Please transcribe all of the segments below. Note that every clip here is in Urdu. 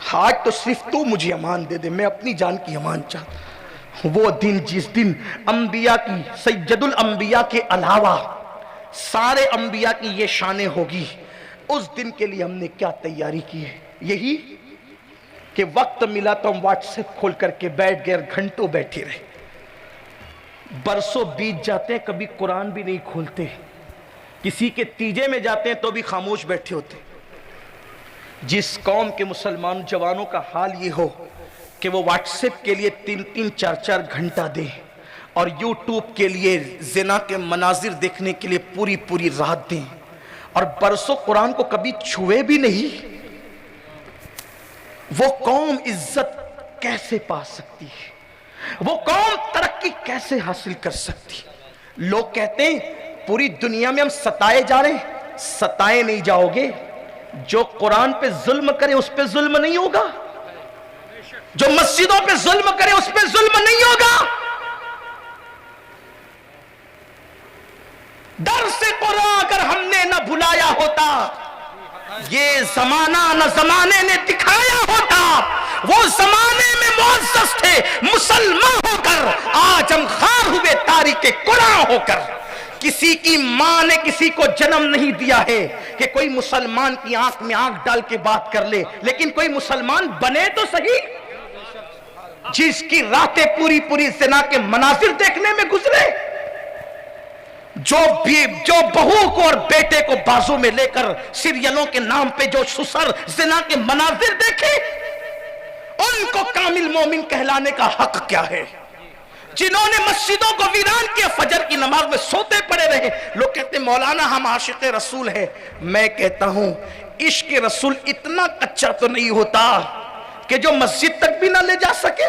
آج تو صرف تو مجھے امان دے دے، میں اپنی جان کی امان چاہتا ہوں۔ وہ دن جس دن انبیاء کی، سید الانبیاء کے علاوہ سارے انبیاء کی یہ شانیں ہوگی، اس دن کے لیے ہم نے کیا تیاری کی ہے؟ یہی کہ وقت ملا تو ہم واٹس ایپ کھول کر کے بیٹھ گئے، گھنٹوں بیٹھے رہے، برسوں بیت جاتے ہیں، کبھی قرآن بھی نہیں کھولتے، کسی کے تیجے میں جاتے ہیں تو بھی خاموش بیٹھے ہوتے ہیں۔ جس قوم کے مسلمان جوانوں کا حال یہ ہو کہ وہ واٹس ایپ کے لیے 3-4 گھنٹہ دیں اور یوٹیوب کے لیے زنا کے مناظر دیکھنے کے لیے پوری رات دیں، اور برسوں قرآن کو کبھی چھوئے بھی نہیں، وہ قوم عزت کیسے پا سکتی ہے؟ وہ قوم ترقی کیسے حاصل کر سکتی؟ لوگ کہتے ہیں پوری دنیا میں ہم ستائے جا رہے ہیں، ستائے نہیں جاؤ گے، جو قرآن پہ ظلم کرے اس پہ ظلم نہیں ہوگا، جو مسجدوں پہ ظلم کرے اس پہ ظلم نہیں ہوگا۔ درس قرآن اگر ہم نے نہ بھلایا ہوتا، یہ زمانہ نہ زمانے نے دکھایا ہوتا، وہ زمانے میں معزز تھے مسلمان ہو کر، آج ہم خار ہوئے تاریخ قرآن ہو کر۔ کسی کی ماں نے کسی کو جنم نہیں دیا ہے کہ کوئی مسلمان کی آنکھ میں آنکھ ڈال کے بات کر لے، لیکن کوئی مسلمان بنے تو صحیح، جس کی راتیں پوری زنا کے مناظر دیکھنے میں گزرے، جو بہو کو اور بیٹے کو بازو میں لے کر سیریلوں کے نام پہ جو سسر زنا کے مناظر دیکھے، ان کو کامل مومن کہلانے کا حق کیا ہے؟ جنہوں نے مسجدوں کو ویران کیا، فجر کی نماز میں سوتے پڑے رہے۔ لوگ کہتے ہیں مولانا ہم عاشق رسول ہیں، میں کہتا ہوں عشق رسول اتنا کچا تو نہیں ہوتا کہ جو مسجد تک بھی نہ لے جا سکے۔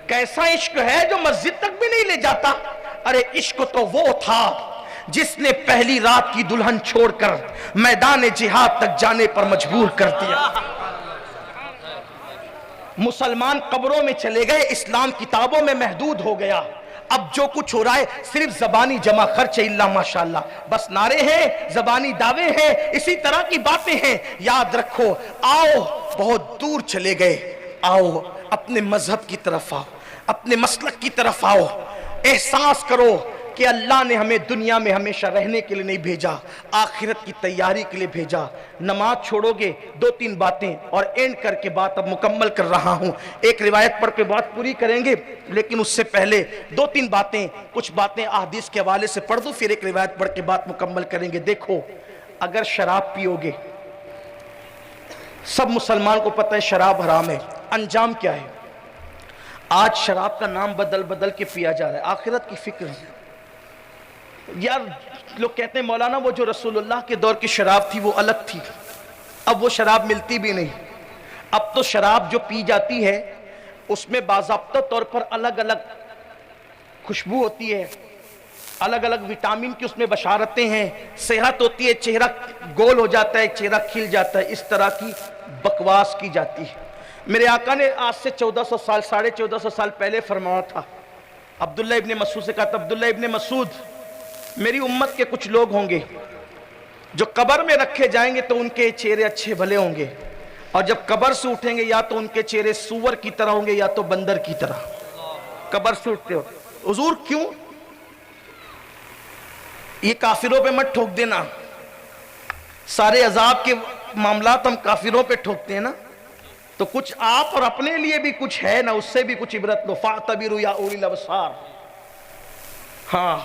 کیسا عشق ہے جو مسجد تک بھی نہیں لے جاتا؟ ارے عشق تو وہ تھا جس نے پہلی رات کی دلہن چھوڑ کر میدان جہاد تک جانے پر مجبور کر دیا۔ مسلمان قبروں میں چلے گئے، اسلام کتابوں میں محدود ہو گیا۔ اب جو کچھ ہو رہا ہے صرف زبانی جمع خرچ اللہ ماشاءاللہ، بس نعرے ہیں، زبانی دعوے ہیں، اسی طرح کی باتیں ہیں۔ یاد رکھو، آؤ بہت دور چلے گئے، آؤ اپنے مذہب کی طرف آؤ، اپنے مسلک کی طرف آؤ۔ احساس کرو کہ اللہ نے ہمیں دنیا میں ہمیشہ رہنے کے لیے نہیں بھیجا، آخرت کی تیاری کے لیے بھیجا۔ نماز چھوڑو گے، 2-3 باتیں اور اینڈ کر کے بات اب مکمل کر رہا ہوں۔ ایک روایت پڑھ کے بات پوری کریں گے، لیکن اس سے پہلے 2-3 باتیں، کچھ باتیں احادیث کے حوالے سے پڑھ دوں، پھر ایک روایت پڑھ کے بات مکمل کریں گے۔ دیکھو، اگر شراب پیو گے، سب مسلمان کو پتہ ہے شراب حرام ہے، انجام کیا ہے؟ آج شراب کا نام بدل کے پیا جا رہا ہے، آخرت کی فکر ہے۔ یار لوگ کہتے ہیں مولانا وہ جو رسول اللہ کے دور کی شراب تھی وہ الگ تھی، اب وہ شراب ملتی بھی نہیں۔ اب تو شراب جو پی جاتی ہے اس میں باضابطہ طور پر الگ الگ خوشبو ہوتی ہے، الگ الگ وٹامن کی اس میں بشارتیں ہیں، صحت ہوتی ہے، چہرہ گول ہو جاتا ہے، چہرہ کھل جاتا ہے، اس طرح کی بکواس کی جاتی ہے۔ میرے آقا نے آج سے 1400 سال 1450 سال پہلے فرمایا تھا، عبداللہ ابن مسعود سے کہا تھا، عبداللہ ابن مسعود میری امت کے کچھ لوگ ہوں گے جو قبر میں رکھے جائیں گے تو ان کے چہرے اچھے بھلے ہوں گے، اور جب قبر سے اٹھیں گے یا تو ان کے چہرے سور کی طرح ہوں گے یا تو بندر کی طرح۔ قبر سے اٹھتے ہو حضور کیوں؟ یہ کافروں پہ مت ٹھوک دینا، سارے عذاب کے معاملات ہم کافروں پہ ٹھوکتے ہیں نا، تو کچھ آپ اور اپنے لیے بھی کچھ ہے نا، اس سے بھی کچھ عبرت لو۔ فَاعْتَبِرُوا يَا أُولِي الْأَبْصَارِ۔ ہاں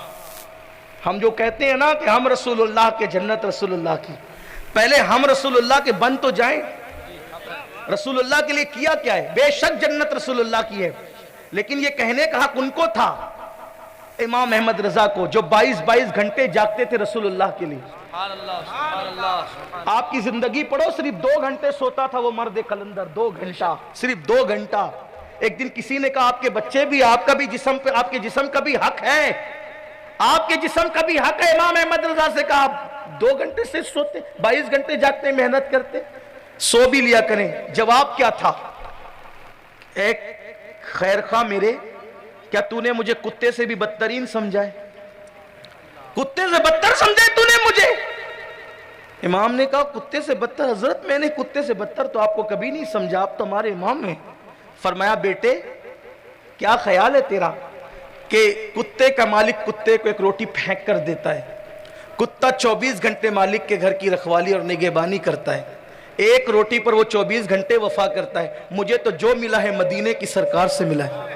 ہم جو کہتے ہیں نا کہ ہم رسول اللہ کے جنت رسول اللہ کی، پہلے ہم رسول اللہ کے بن تو جائیں۔ رسول اللہ کے لیے کیا کیا ہے؟ بے شک جنت رسول اللہ کی ہے، لیکن یہ کہنے کا حق ان کو تھا، امام احمد رضا کو، جو 22 گھنٹے جاگتے تھے رسول اللہ کے لیے۔ آپ کی زندگی پڑھو، صرف 2 گھنٹے سوتا تھا وہ مرد قلندر، 2 گھنٹہ، صرف 2 گھنٹہ۔ ایک دن کسی نے کہا آپ کے بچے بھی، آپ کا بھی جسم پہ، آپ کے جسم کا بھی حق ہے، آپ کے جسم کا بھی حق ہے۔ امام احمد رضا سے کہا آپ 2 گھنٹے سے سوتے، 22 گھنٹے جاگتے، محنت کرتے، سو بھی لیا کریں۔ جواب کیا تھا؟ ایک خیر خواہ میرے، کیا تو نے مجھے کتے سے بھی بدترین سمجھا ہے؟ کتے سے بدتر سمجھے تو نے مجھے؟ امام نے کہا کتے سے بدتر؟ حضرت میں نے کتے سے بدتر تو آپ کو کبھی نہیں سمجھا، آپ تو ہمارے امام ہیں۔ فرمایا بیٹے کیا خیال ہے تیرا کہ کتے کا مالک کتے کو ایک روٹی پھینک کر دیتا ہے، کتا 24 گھنٹے مالک کے گھر کی رکھوالی اور نگہبانی کرتا ہے، ایک روٹی پر وہ 24 گھنٹے وفا کرتا ہے۔ مجھے تو جو ملا ہے مدینے کی سرکار سے ملا ہے،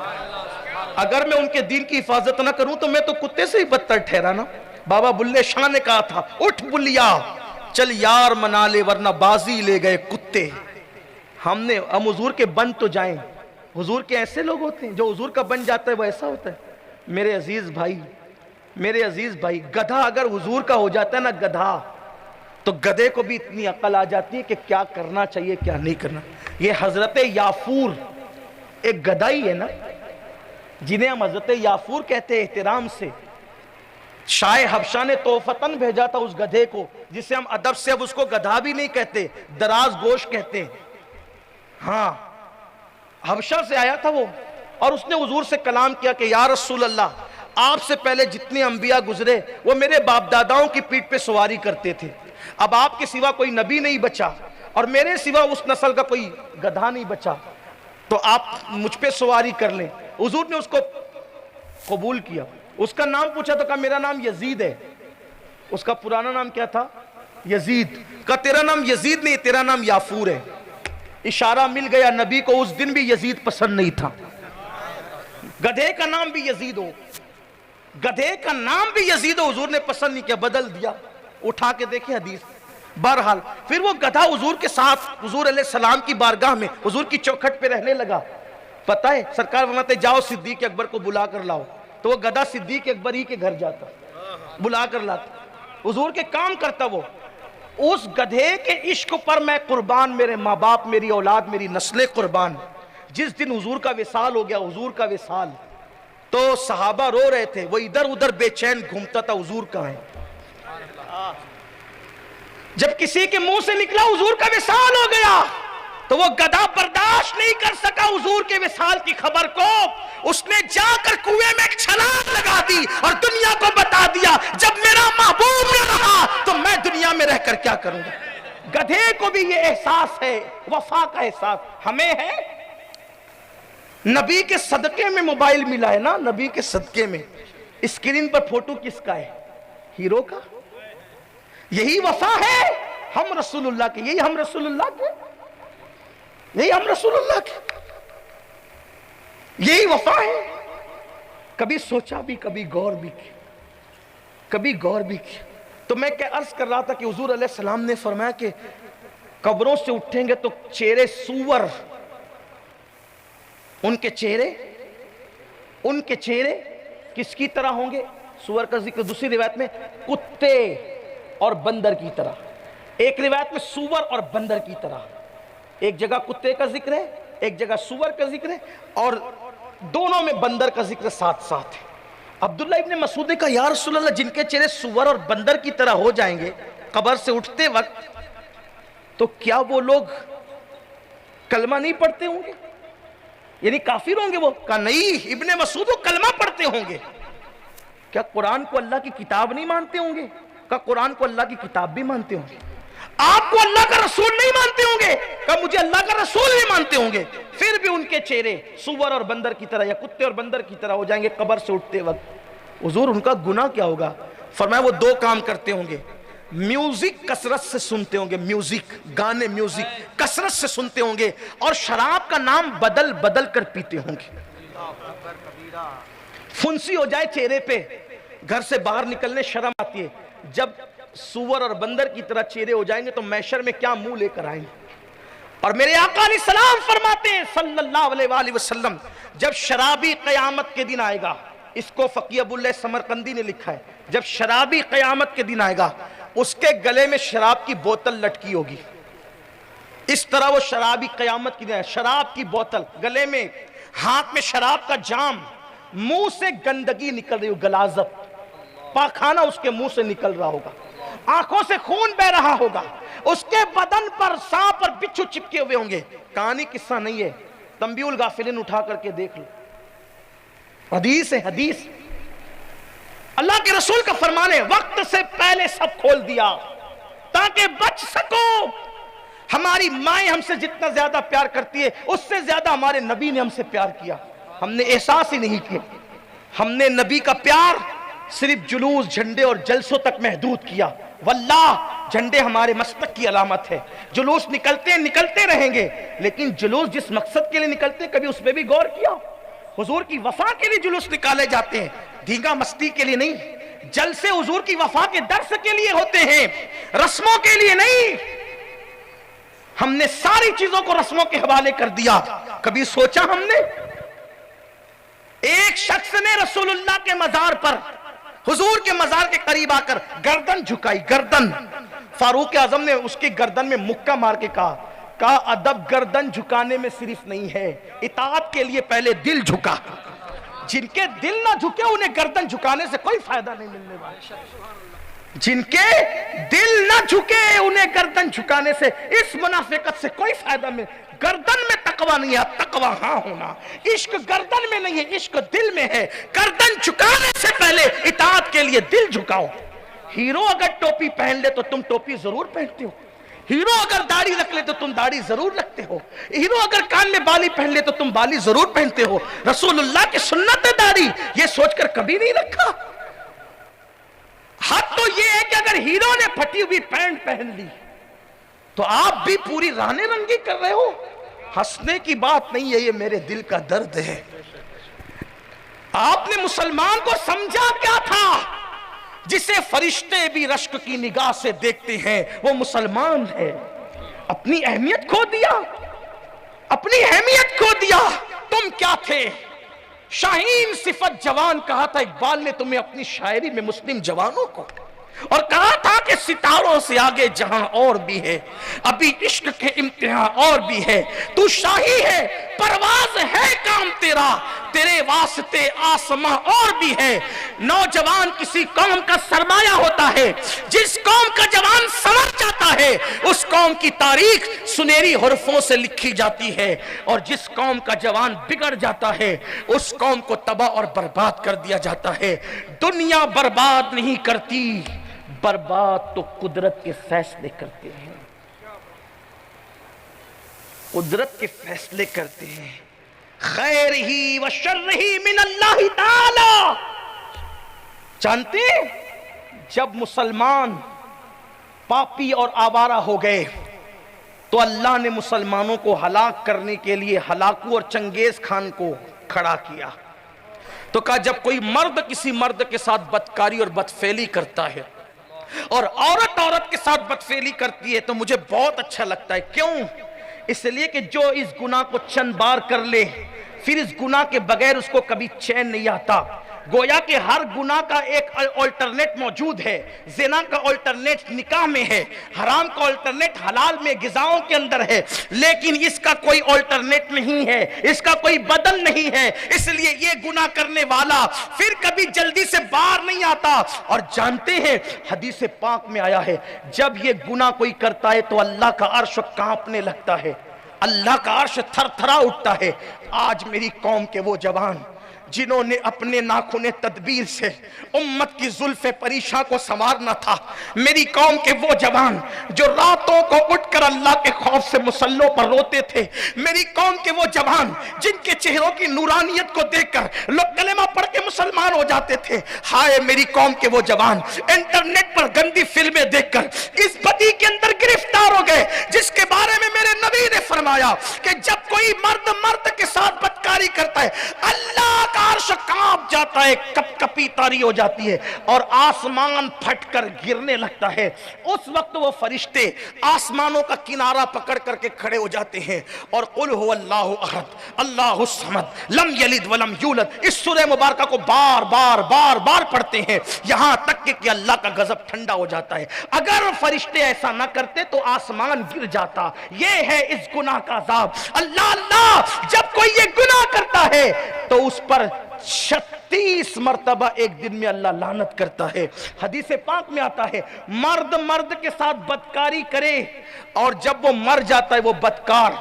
اگر میں ان کے دین کی حفاظت نہ کروں تو میں تو کتے سے ہی بدتر ٹھہرا نا۔ بابا بلے شاہ نے کہا تھا اٹھ بلیا چل یار منا لے ورنہ بازی لے گئے کتے۔ ہم حضور کے بن تو جائیں، حضور کے ایسے لوگ ہوتے ہیں جو حضور کا بن جاتا ہے وہ ایسا ہوتا ہے۔ میرے عزیز بھائی گدھا اگر حضور کا ہو جاتا ہے نا گدھا، تو گدھے کو بھی اتنی عقل آ جاتی ہے کہ کیا کرنا چاہیے کیا نہیں کرنا۔ یہ حضرت یافور ایک گدھا ہی ہے نا، جنہیں ہم حضرت یافور کہتے ہیں احترام سے۔ شاہ حبشہ نے تحفتاً بھیجا تھا اس گدھے کو، جسے ہم ادب سے اب اس کو گدھا بھی نہیں کہتے، دراز گوش کہتے ہیں۔ ہاں حبشہ سے آیا تھا وہ، اور اس نے حضور سے کلام کیا کہ یا رسول اللہ، آپ سے پہلے جتنے انبیاء گزرے وہ میرے باپ داداؤں کی پیٹھ پہ سواری کرتے تھے، اب آپ کے سوا کوئی نبی نہیں بچا اور میرے سوا اس نسل کا کوئی گدھا نہیں بچا، تو آپ مجھ پہ سواری کر لیں۔ حضور نے اس کو قبول کیا، اس کا نام پوچھا تو کہا میرا نام یزید ہے۔ اس کا پرانا نام کیا تھا؟ یزید۔ کہا تیرا نام یزید نہیں، تیرا نام یافور ہے۔ اشارہ مل گیا، نبی کو اس دن بھی یزید پسند نہیں تھا۔ گدھے کا نام بھی یزید ہو، گدھے کا نام بھی یزید ہو، حضور نے پسند نہیں کیا، بدل دیا۔ اٹھا کے دیکھیں حدیث۔ بہرحال پھر وہ گدھا حضور کے ساتھ حضور علیہ السلام کی بارگاہ میں حضور کی چوکھٹ پہ رہنے لگا۔ پتہ ہے سرکار فرماتے جاؤ صدیق اکبر کو بلا کر لاؤ، تو وہ گدھا صدیق اکبر ہی کے گھر جاتا، بلا کر لاتا، حضور کے کام کرتا۔ وہ اس گدھے کے عشق پر میں قربان، میرے ماں باپ، میری اولاد، میری نسلیں قربان۔ جس دن حضور کا وصال ہو گیا، حضور کا وصال، تو صحابہ رو رہے تھے، وہ ادھر ادھر بے چین گھومتا تھا حضور کہاں ہے۔ جب کسی کے منہ سے نکلا حضور کا وصال ہو گیا تو وہ گدھا برداشت نہیں کر سکا حضور کے وصال کی خبر کو، اس نے جا کر کنویں میں ایک چھلانگ لگا دی اور دنیا کو بتا دیا جب میرا محبوب نہ رہا تو میں دنیا میں رہ کر کیا کروں گا۔ گدھے کو بھی یہ احساس ہے، وفا کا احساس ہمیں ہے۔ نبی کے صدقے میں موبائل ملا ہے نا، نبی کے صدقے میں اسکرین پر فوٹو کس کا ہے؟ ہیرو کا۔ یہی وفا ہے ہم رسول اللہ کے، یہی ہم رسول اللہ کے، یہی ہم رسول اللہ کے، یہی وفا ہے۔ کبھی سوچا بھی، کبھی غور بھی کیا، کبھی غور بھی کیا۔ تو میں کیا عرض کر رہا تھا کہ حضور علیہ السلام نے فرمایا کہ قبروں سے اٹھیں گے تو چہرے سور، ان کے چہرے کس کی طرح ہوں گے؟ سور کا ذکر دوسری روایت میں کتے اور بندر کی طرح، ایک روایت میں سور اور بندر کی طرح، ایک جگہ کتے کا ذکر ہے، ایک جگہ سور کا ذکر ہے، اور دونوں میں بندر کا ذکر ساتھ ساتھ ہے۔ عبداللہ ابن مسعود نے کہا یا رسول اللہ، جن کے چہرے سور اور بندر کی طرح ہو جائیں گے قبر سے اٹھتے وقت، تو کیا وہ لوگ کلمہ نہیں پڑھتے ہوں گے؟ یعنی کافر ہوں گے وہ؟ کہا نہیں ابن مسعود، وہ کلمہ پڑھتے ہوں گے۔ کیا قرآن کو اللہ کی کتاب نہیں مانتے ہوں گے؟ کہا قرآن کو اللہ کی کتاب بھی مانتے ہوں گے۔ آپ کو اللہ کا رسول نہیں مانتے ہوں گے؟ کہا مجھے اللہ کا رسول نہیں مانتے ہوں گے۔ پھر بھی ان کے چہرے سور اور بندر کی طرح یا کتے اور بندر کی طرح ہو جائیں گے قبر سے اٹھتے وقت۔ حضور ان کا گناہ کیا ہوگا؟ فرمایا وہ دو کام کرتے ہوں گے، میوزک کثرت سے سنتے ہوں گے، میوزک گانے، میوزک کثرت سے سنتے ہوں گے، اور شراب کا نام بدل بدل کر پیتے ہوں گے۔ پھنسی ہو جائے چہرے پہ، گھر سے باہر نکلنے شرم آتی ہے، جب سور اور بندر کی طرح چہرے ہو جائیں گے تو محشر میں کیا منہ لے کر آئیں گے۔ اور میرے آقا علیہ السلام فرماتے ہیں صلی اللہ علیہ وآلہ وسلم، جب شرابی قیامت کے دن آئے گا، اس کو فقیہ ابو اللہ سمرقندی نے لکھا ہے، جب شرابی قیامت کے دن آئے گا اس کے گلے میں شراب کی بوتل لٹکی ہوگی، اس طرح وہ شرابی قیامت کی دن، شراب کی بوتل گلے میں، ہاتھ میں شراب کا جام، منہ سے گندگی نکل رہی ہو، غلاظت، پاخانہ اس کے منہ سے نکل رہا ہوگا، آنکھوں سے خون بہ رہا ہوگا، اس کے بدن پر سانپ اور بچھو چپکے ہوئے ہوں گے۔ کہانی قصہ نہیں ہے، تنبیہ الغافلین اٹھا کر کے دیکھ لو، حدیث ہے، حدیث۔ اللہ کے رسول کا فرمان ہے وقت سے پہلے سب کھول دیا تاکہ بچ سکو. ہماری مائیں ہم سے جتنا زیادہ پیار کرتی ہے اس سے زیادہ ہمارے نبی نے ہم سے پیار کیا. ہم نے احساس ہی نہیں کیا. ہم نے نبی کا پیار صرف جلوس جھنڈے اور جلسوں تک محدود کیا. واللہ جھنڈے ہمارے مسلک کی علامت ہے. جلوس نکلتے رہیں گے, لیکن جلوس جس مقصد کے لیے نکلتے کبھی اس پہ بھی غور کیا؟ حضور کی وفا کے لیے جلوس نکالے جاتے ہیں, دھینگا مستی کے لیے نہیں. جلسے حضور کی وفا کے درس کے لیے ہوتے ہیں, رسموں کے لیے نہیں. ہم نے ساری چیزوں کو رسموں کے حوالے کر دیا. کبھی سوچا ہم نے؟ ایک شخص نے رسول اللہ کے مزار پر, حضور کے مزار کے قریب آ کر گردن جھکائی. گردن, فاروق اعظم نے اس کی گردن میں مکہ مار کے کہا ادب گردن جھکانے میں صرف نہیں ہے, اطاعت کے لیے پہلے دل جھکا. جن کے دل نہ جھکے انہیں گردن جھکانے سے کوئی فائدہ نہیں ملنے والا. جن کے دل نہ جھکے انہیں گردن جھکانے سے, اس منافقت سے کوئی فائدہ نہیں. گردن میں تقوی نہیں ہے, تقوی ہاں ہونا. عشق گردن میں نہیں ہے, عشق دل میں ہے. گردن جھکانے سے پہلے اطاعت کے لیے دل جھکاؤ. ہیرو اگر ٹوپی پہن لے تو تم ٹوپی ضرور پہنتے ہو. ہیرو اگر داڑھی رکھ لے تو تم داڑھی ضرور رکھتے ہو. ہیرو اگر کان میں بالی پہن لے تو تم بالی ضرور پہنتے ہو. رسول اللہ کی سنت ہے داڑھی, یہ سوچ کر کبھی نہیں رکھا. حد تو یہ ہے کہ اگر ہیرو نے پھٹی ہوئی پینٹ پہن لی تو آپ بھی پوری رانے رنگی کر رہے ہو. ہنسنے کی بات نہیں ہے, یہ میرے دل کا درد ہے. آپ نے مسلمان کو سمجھا کیا تھا؟ جسے فرشتے بھی رشک کی نگاہ سے دیکھتے ہیں وہ مسلمان ہے. اپنی اہمیت کھو دیا, اپنی اہمیت کھو دیا. تم کیا تھے؟ شاہین صفت جوان کہا تھا اقبال نے تمہیں اپنی شاعری میں مسلم جوانوں کو, اور کہا تھا کہ ستاروں سے آگے جہاں اور بھی ہے, ابھی عشق کے امتحان اور بھی ہے. تو شاہی ہے, پرواز ہے کام تیرا, تیرے واسطے آسماں اور بھی ہے. نوجوان کسی قوم کا سرمایہ ہوتا ہے. جس قوم کا جوان سنور جاتا ہے اس قوم کی تاریخ سنہری حرفوں سے لکھی جاتی ہے, اور جس قوم کا جوان بگڑ جاتا ہے اس قوم کو تباہ اور برباد کر دیا جاتا ہے. دنیا برباد نہیں کرتی, برباد تو قدرت کے فیصلے کرتے ہیں. قدرت کے فیصلے کرتے ہیں. خیر ہی و شر ہی من اللہ تعالی. جانتے ہیں جب مسلمان پاپی اور آوارہ ہو گئے تو اللہ نے مسلمانوں کو ہلاک کرنے کے لیے ہلاکو اور چنگیز خان کو کھڑا کیا. تو کہا جب کوئی مرد کسی مرد کے ساتھ بدکاری اور بدفعلی کرتا ہے اور عورت عورت کے ساتھ بدفعلی کرتی ہے تو مجھے بہت اچھا لگتا ہے. کیوں؟ اس لیے کہ جو اس گناہ کو چند بار کر لے پھر اس گناہ کے بغیر اس کو کبھی چین نہیں آتا. گویا کہ ہر گناہ کا ایک آلٹرنیٹ موجود ہے. زنا کا آلٹرنیٹ نکاح میں ہے, حرام کا آلٹرنیٹ حلال میں غذاؤں کے اندر ہے, لیکن اس کا کوئی آلٹرنیٹ نہیں ہے, اس کا کوئی بدل نہیں ہے. اس لیے یہ گناہ کرنے والا پھر کبھی جلدی سے باہر نہیں آتا. اور جانتے ہیں حدیث پاک میں آیا ہے جب یہ گناہ کوئی کرتا ہے تو اللہ کا عرش کانپنے لگتا ہے, اللہ کا عرش تھر تھرا اٹھتا ہے. آج میری قوم کے وہ جوان جنہوں نے اپنے ناخن تدبیر سے امت کی زلف پریشاں کو سنوارنا تھا, میری قوم کے وہ جوان جو راتوں کو اٹھ کر اللہ کے خوف سے مصلوں پر روتے تھے, میری قوم کے وہ جوان جن کے چہروں کی نورانیت کو دیکھ کر لوگ کلمہ پڑھ کے مسلمان ہو جاتے تھے. ہائے میری قوم کے وہ جوان انٹرنیٹ پر گندی فلمیں دیکھ کر اس بدی کے اندر گرفتار ہو گئے جس کے بارے میں میرے نبی نے فرمایا کہ جب کوئی مرد مرد کے ساتھ بدکاری کرتا ہے اللہ کا عرش کانپ جاتا ہے, کپ کپی طاری ہو جاتی ہے اور آسمان پھٹ کر گرنے لگتا ہے. اس وقت وہ فرشتے آسمانوں کا کنارہ پکڑ کر کے کھڑے ہو جاتے ہیں اور قل هو اللہ احد اللہ الصمد لم یلد ولم یولد اس سورہ مبارکہ کو بار بار بار بار پڑھتے ہیں یہاں تک کہ اللہ کا غضب ٹھنڈا ہو جاتا ہے. اگر فرشتے ایسا نہ کرتے تو آسمان گر جاتا. یہ ہے اس گناہ کا عذاب. اللہ جب کوئی یہ گناہ کرتا ہے تو اس پر 36 مرتبہ ایک دن میں اللہ لعنت کرتا ہے. حدیث پاک میں آتا ہے مرد مرد کے ساتھ بدکاری کرے اور جب وہ مر جاتا ہے وہ بدکار,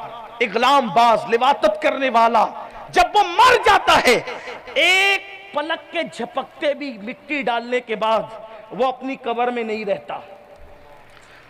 اغلام باز, لواطت کرنے والا, جب وہ مر جاتا ہے ایک پلک کے جھپکتے بھی مٹی ڈالنے کے بعد وہ اپنی قبر میں نہیں رہتا.